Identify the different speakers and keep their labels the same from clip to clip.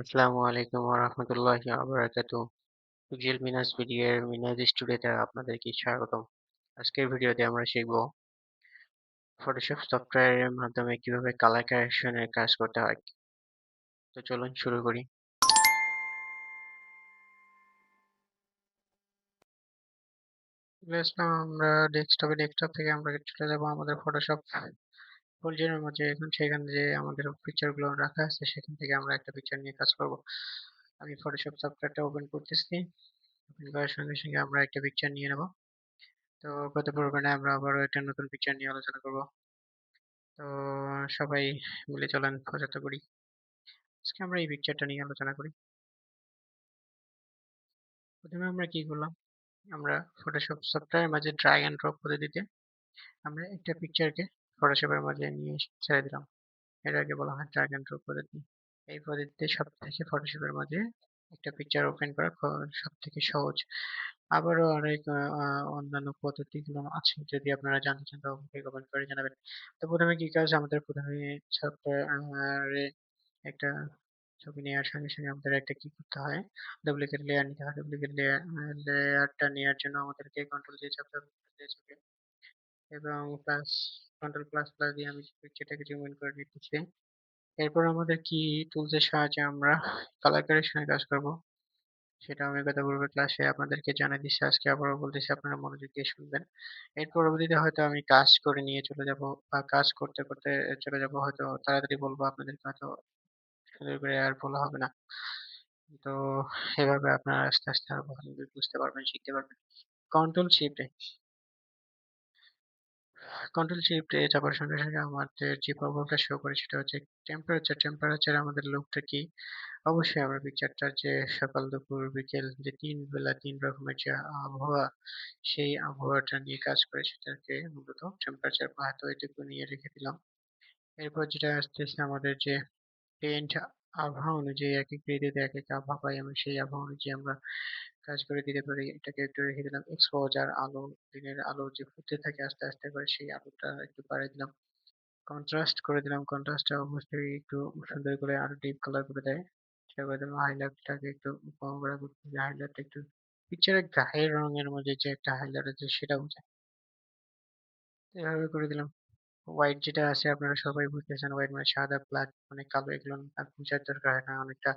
Speaker 1: আসসালামু আলাইকুম ওয়া রাহমাতুল্লাহি ওয়া বারাকাতুহু। পিক্সেল মিনাস ভিডিওর মিনাজ স্টুডিওতে আপনাদেরকে স্বাগতম। আজকের ভিডিওতে আমরা শিখব ফটোশপ সফটওয়্যারের মাধ্যমে কিভাবে কালার কারেকশনের কাজ করতে হয়। তো চলুন শুরু করি। চলে আসলাম আমরা ডেস্কটপ থেকে আমরা চলে যাব আমাদের ফটোশপ ফোল্ডারের মধ্যে। এখন সেখানে যে আমাদের পিকচার গুলো রাখা আছে সেখান থেকে আমরা একটা পিকচার নিয়ে কাজ করব। আমি ফটোশপ সফটওয়্যারটা ওপেন করতেছি। ওপেন করার সঙ্গে সঙ্গে আমরা একটা পিকচার নিয়ে নেব। তো গত পর্বে আমরা আবারও একটা নতুন পিকচার নিয়ে আলোচনা করব। তো সবাই মিলে চলেন প্রচেষ্টা করি। আজকে আমরা এই পিকচারটা নিয়ে আলোচনা করি। প্রথমে আমরা কি করলাম? আমরা ফটোশপ সফটওয়্যারের মাঝে ড্র্যাগ এন্ড ড্রপ পদ্ধতিতে আমরা একটা পিকচারকে ফটোশপের মাঝে নিয়ে এসে ছেড়ে দিলাম। এটাকে বলা হয় ড্র্যাগ এন্ড ড্রপ পদ্ধতি। এই পদ্ধতিতে সব থেকে ফটোশপের মাঝে একটা পিকচার ওপেন করা সব থেকে সহজ। আবারও অনেক অন্যান্য পদ্ধতিগুলো আছে। যদি আপনারা জানতে চান তো অবশ্যই কমেন্ট করে জানাবেন। তো প্রথমে কি কাজ? আমাদের প্রথমে সফটওয়্যারে একটা ছবি নেওয়ার সঙ্গে সঙ্গে আমাদের একটা কি করতে হয়? ডুপ্লিকেট লেয়ার নিতে হয়। ডুপ্লিকেট লেয়ারটা নেওয়ার জন্য আমাদেরকে কন্ট্রোল দিয়ে চাপতে হবে। দিয়ে চেপে এবং কন্ট্রোল প্লাস প্লাস দিয়ে আমি পিকচারটাকে জুম ইন করে নিতেছি। এরপর আমাদের কি টুলস এর সাহায্যে আমরা কালার কারেকশনের কাজ করব সেটা আমি গত পূর্বের ক্লাসে আপনাদেরকে জানিয়ে দিচ্ছি। আজকে আবারও বলতেছি, আপনারা মনোযোগ দিয়ে শুনবেন। এর পরবর্তীতে হয়তো আমি কাজ করে নিয়ে চলে যাব বা কাজ করতে করতে চলে যাব, হয়তো তাড়াতাড়ি বলবো আপনাদেরকে, হয়তো সুন্দর করে আর বলা হবে না। তো এভাবে আপনারা আস্তে আস্তে আরো ভালোভাবে বুঝতে পারবেন, শিখতে পারবেন। কন্ট্রোল শিফট কন্ট্রোল শিফট এ চাপার সঙ্গে সঙ্গে আমাদের যে প্রবলেমটা শো করে সেটা হচ্ছে টেম্পারেচার। টেম্পারেচার আমাদের লুকটা কি? অবশ্যই আমরা পিকচারটার যে সকাল দুপুর বিকেল যে ৩ বেলা ৩ রকমের যে আবহাওয়া, সেই আবহাওয়াটা নিয়ে কাজ করে সেটাকে মূলত টেম্পারেচার বা হয়তো এটুকু নিয়ে রেখে দিলাম। এরপর যেটা আসতেছে আমাদের যে পেইন্ট, আবহাওয়া অনুযায়ী একেক ঋতুতে একেক আবহাওয়া পাই আমরা, সেই আবহাওয়া অনুযায়ী আমরা কাজ করে দিতে পারি। এটাকে একটু রেখে দিলাম। এক্সপোজার আলো, দিনের আলো যে ফুটতে থাকে আস্তে আস্তে করে সেই আলোটা একটু বাড়িয়ে দিলাম। কন্ট্রাস্ট করে দিলাম। কন্ট্রাস্টটা অবশ্যই একটু সুন্দর করে আরো ডিপ কালার করে দেয়। সেটা করে দিলাম। হাইলাইটটাকে একটু কম করে করতেছি। হাইলাইটটা একটু পিকচারের গায়ের রঙের মধ্যে যে একটা হাইলাইট আছে সেটা বোঝায়। এভাবে করে দিলাম। হোয়াইট যেটা আছে আপনারা সবাই বুঝতেছেন, হোয়াইট মানে সাদা, ব্ল্যাক মানে কালো, এগুলো আর বোঝার দরকার হয় না। অনেকটা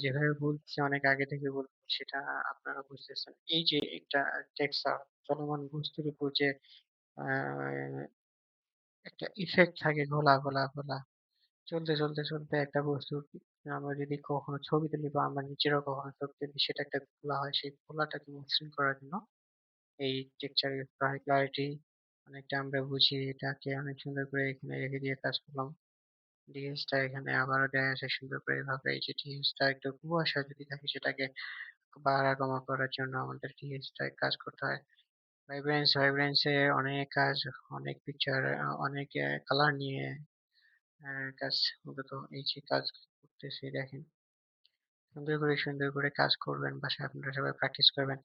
Speaker 1: যেভাবে বলছি অনেক আগে থেকে বলছি সেটা আপনারা বুঝতেছেন। এই যে একটা টেক্সচার, চলমান বস্তুর উপর যে একটা ইফেক্ট থাকে, ঘোলা ঘোলা ঘোলা, চলতে একটা বস্তু আমরা যদি কখনো ছবি তুলি বা আমরা নিজেরাও কখনো ছবি তুলি, সেটা একটা ঘোলা হয়। সেই ঘোলাটাকে মসৃণ করার জন্য এই টেক্সচারের ক্লারিটি অনেকটা আমরা বুঝি, এটাকে অনেক সুন্দর করে এখানে রেখে দিয়ে কাজ করলাম। ডিএসটা এখানে আবারও দেয়া আছে সুন্দর করে এভাবে। এই যে ডিএসটা একটু কুয়াশা যদি থাকে সেটাকে বাড়া কমা করার জন্য আমাদের ডিএসটায় কাজ করতে হয়। ভাইব্রেন্স এ অনেক কাজ, অনেক পিকচার, অনেক কালার নিয়ে কাজ, মূলত এই যে কাজ করতেছি দেখেন। সুন্দর করে কাজ করবেন। বাসায় আপনারা সবাই প্র্যাকটিস করবেন।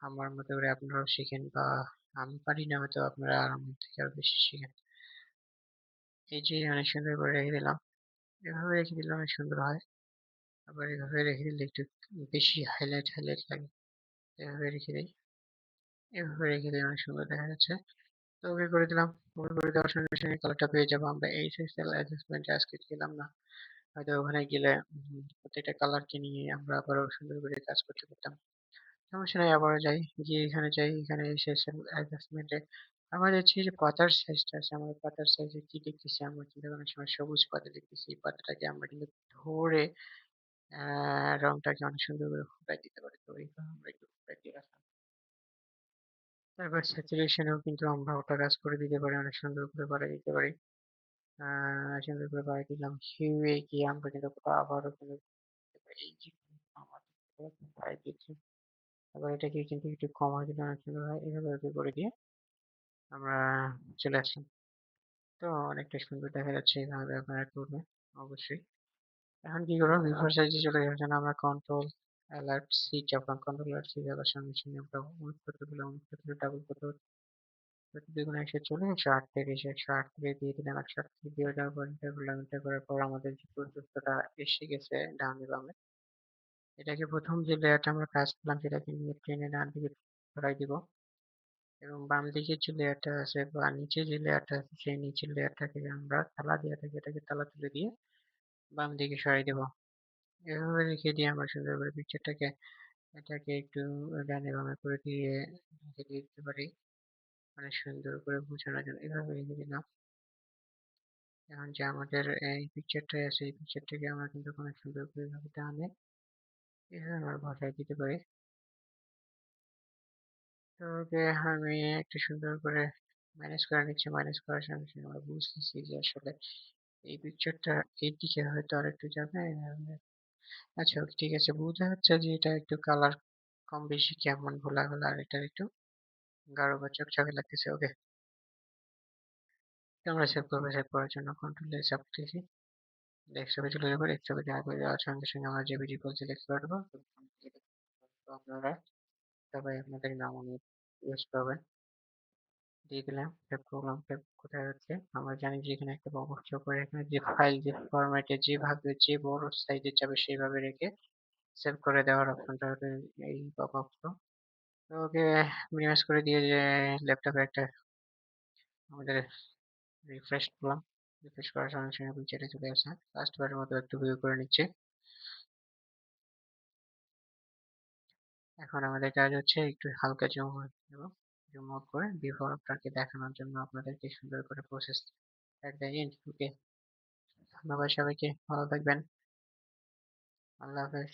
Speaker 1: আমার মতো করে আপনারাও শিখেন, বা আমি পারি না হয়তো আপনারা আমার থেকে আরো বেশি শিখেন। এই যে অনেক সুন্দর করে রেখে দিলাম। এভাবে রেখে দিলে অনেক সুন্দর হয়। আবার এভাবে রেখে দিলে একটু বেশি হাইলাইট লাগে। এভাবে রেখে দেই। এভাবে রেখে দিলে অনেক সুন্দর দেখা যাচ্ছে। তো ওকে করে দিলাম। ওকে করে দেওয়ার সঙ্গে সঙ্গে কালারটা পেয়ে যাবো আমরা। এই এসএসএল অ্যাডজাস্টমেন্টে আজকে গেলাম না। হয়তো ওখানে গেলে প্রত্যেকটা কালারকে নিয়ে আমরা আবারও সুন্দর করে কাজ করতে পারতাম। সমস্যা নাই, আবারও যাই। গিয়ে এখানে যাই। এখানে এসএসএল অ্যাডজাস্টমেন্টে আমরা যাচ্ছি যে পাতার সাইজটা আছে। আমরা পাতার সাইজে কি দেখতেছি? আমরা কিন্তু অনেক সময় সবুজ পাতা দেখতেছি। এই পাতাটাকে আমরা কিন্তু ধরে রংটাকে অনেক সুন্দর করে ফুটাই দিতে পারি। তো এইভাবে আমরা একটু ফুটাই দিয়ে রাখলাম। তারপর স্যাচুরেশনেও কিন্তু আমরা ওটা কাজ করে দিতে পারি, অনেক সুন্দর করে বাড়িয়ে দিতে পারি। সুন্দর করে বাড়িয়ে দিলাম। হিউ এ গিয়ে আমরা কিন্তু আবারও কিন্তু দিতে পারি। এই যে আমাদের বাড়িয়ে দিচ্ছি। আবার এটাকে কিন্তু একটু কমায় দিলে অনেক সুন্দর হয়। এভাবে করে দিয়ে আমরা চলে আসলাম। তো অনেকটা সুন্দর দেখা যাচ্ছে। এভাবে আপনারা করবেন অবশ্যই। এখন কি করবো? বিফোর সাইজে চলে যাওয়ার জন্য আমরা কন্ট্রোল অ্যালার্ট সি চাপলাম। কন্ট্রোল অ্যালার্ট সি চাপার সঙ্গে সঙ্গে আমরা অনুষ্ঠিত করলে ডাবল করতে দ্বিগুণ এসে চলে 138 108 থেকে দিয়ে দিলাম 108 থেকে দিয়ে দেওয়ার পর এন্টার করলাম এন্টার করার পর আমাদের যে প্রযুক্তটা এসে গেছে ডানে বামে এটাকে প্রথম যে লেয়ারটা আমরা কাজ করলাম সেটাকে নিয়ে টেনে ডান দিকে সরাই দিব এবং বাম দিকে যে লেয়ারটা আছে বা নিচে যে লেয়ারটা আছে সেই নিচের লেয়ারটাকে আমরা তালা দেওয়া থাকে এটাকে তালা তুলে দিয়ে বাম দিকে সরাই দেব। এভাবে রেখে দিয়ে আমরা সুন্দর করে পিকচারটাকে এটাকে একটু ডানে বামে করে দিয়ে রেখে দিয়ে দিতে পারি মানে সুন্দর করে বোঝানোর জন্য এভাবে রেখে দিলাম। এখন যে আমাদের এই পিকচারটা আছে এই পিকচারটাকে আমরা কিন্তু অনেক সুন্দর করে এভাবে টানে এভাবে আমরা বসাই দিতে পারি। তো ওকে আমি একটু সুন্দর করে ম্যানেজ করে নিচ্ছি ম্যানেজ করার সঙ্গে সঙ্গে আমরা বুঝতেছি যে আসলে এই পিকচারটা এই দিকে হয়তো আর একটু যাবে আচ্ছা ওকে ঠিক আছে বোঝা যাচ্ছে যে এটা একটু কালার কম বেশি কেমন ঘোলা ঘোলা আর এটা একটু গাঢ় বা চকচকে লাগতেছে ওকে। তো আমরা সেভ করবো সেভ করার জন্য কন্ট্রোল এ চাপ দিয়েছি ডেস্কটপে চলে যাবো ডেস্কটপে যাওয়ার সঙ্গে সঙ্গে আমরা জেপিজি ফাইল সিলেক্ট করে দেবো তো আপনারা সবাই আপনাদের নাম অনুযায়ী ইউজ করবেন দিয়ে দিলাম সেভ করলাম সেভ কোথায় হচ্ছে আমরা জানি যে এখানে একটা বক্স করে এখানে যে ফাইল যে ফরম্যাটে যেভাবে যে বড় সাইজের যাবে সেইভাবে রেখে সেভ করে দেওয়ার অপশনটা হলো এই পপ আপ তো ওকে মিনিমাইজ করে দিয়ে যে ল্যাপটপে একটা আমাদের রিফ্রেশ করলাম রিফ্রেশ করার সঙ্গে সঙ্গে পিকচারটা চলে আসে ফার্স্ট বারের মতো একটু ভিউ করে নিচ্ছে। এখন আমাদের কাজ হচ্ছে একটু হালকা জুম দেব জুম আউট করে বিফোর আফটারকে দেখানোর জন্য আপনাদেরকে সুন্দর করে প্রসেস দেখিয়ে ওকে ধন্যবাদ সবাইকে ভালো থাকবেন আল্লাহ হাফেজ।